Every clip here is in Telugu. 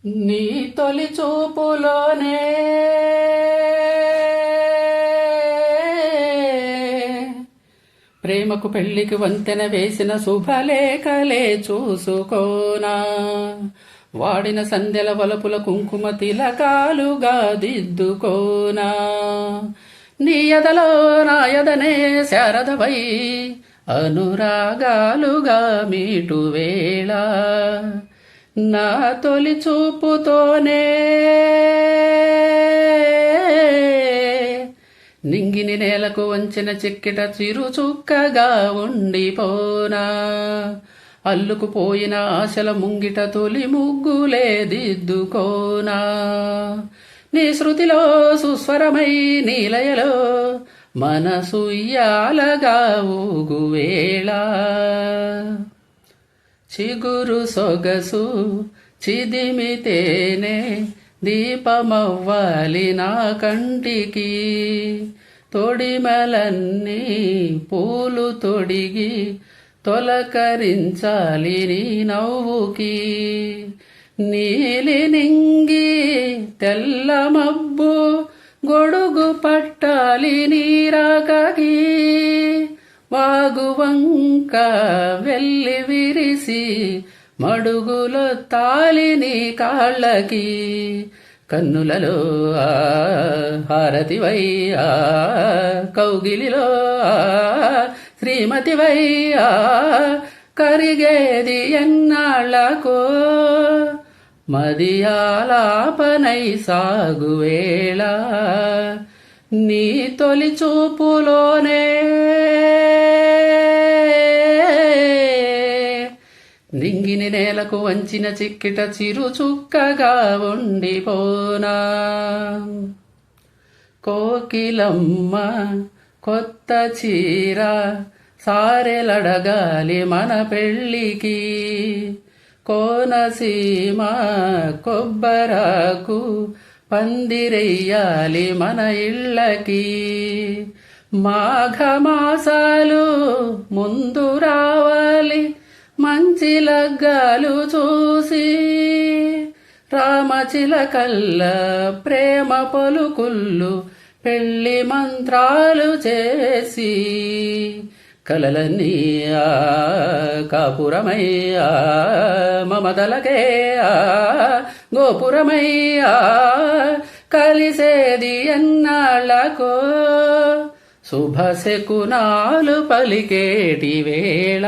నీ తొలి చూపులోనే ప్రేమకు పెళ్లికి వంతెన వేసిన శుభలేఖలే చూసుకోనా. వాడిన సంధ్యల వలపుల కుంకుమ తిలకాలుగా దిద్దుకోనా. నీ ఎదలో నా ఎదనే శారదవై అనురాగాలుగా మీటు వేళ. నా తొలి చూపుతోనే నింగిని నేలకు వంచిన చిక్కిట చిరు చుక్కగా ఉండిపోనా. అల్లుకుపోయిన ఆశల ముంగిట తొలి ముగ్గులే దిద్దుకోనా. నీ శృతిలో సుస్వరమై నీలయలో మనసు ఇయ్యాలగా ఊగువేళ. చిగురు సొగసు చిదిమితేనే దీపమవ్వాలి నా కంటికి. తొడిమలన్నీ పూలు తొడిగి తొలకరించాలి నీ నవ్వుకి. నీలి నింగి తెల్ల మబ్బు గొడుగు పట్టాలి నీరాకకి. వాగువంక వెళ్ళి విరిసి మడుగులో తాలిని కాళ్ళకి. కన్నులలో హారతివై కౌగిలిలో శ్రీమతివై కరిగేది ఎన్నాళ్ళకో. మదియాలాపనై సాగువేళ నీ తొలి చూపులోనే నింగిని నేలకు వంచిన చిక్కిట చిరు చుక్కగా ఉండిపోనా. కోకిలమ్మ కొత్త చీర సారెలడగాలి మన పెళ్ళికి. కోనసీమ కొబ్బరాకు పందిరెయ్యాలి మన ఇళ్ళకి. మాఘమాసాలు ముందు రావాలి మంచి లగ్గాలు చూసి. రామచిలకల్ల ప్రేమ పలుకుళ్ళు పెళ్లి మంత్రాలు చేసి. కలలన్నీ కాపురమై మమతలకే గోపురమై కలిసేది ఎన్నాళ్ళకో. శుభశకునాలు పలికేటి వేళ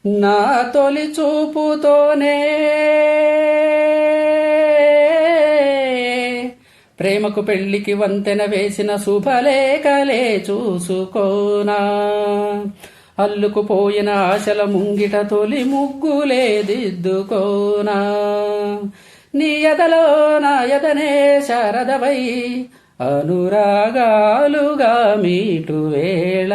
నా తొలి చూపుతోనే ప్రేమకు పెళ్లికి వంతెన వేసిన శుభలేఖలే చూసుకోనా. అల్లుకుపోయిన ఆశల ముంగిట తొలి ముగ్గులే దిద్దుకోనా. నీ ఎదలో నా ఎదనే శారదవై అనురాగాలుగా మీటు వేళ.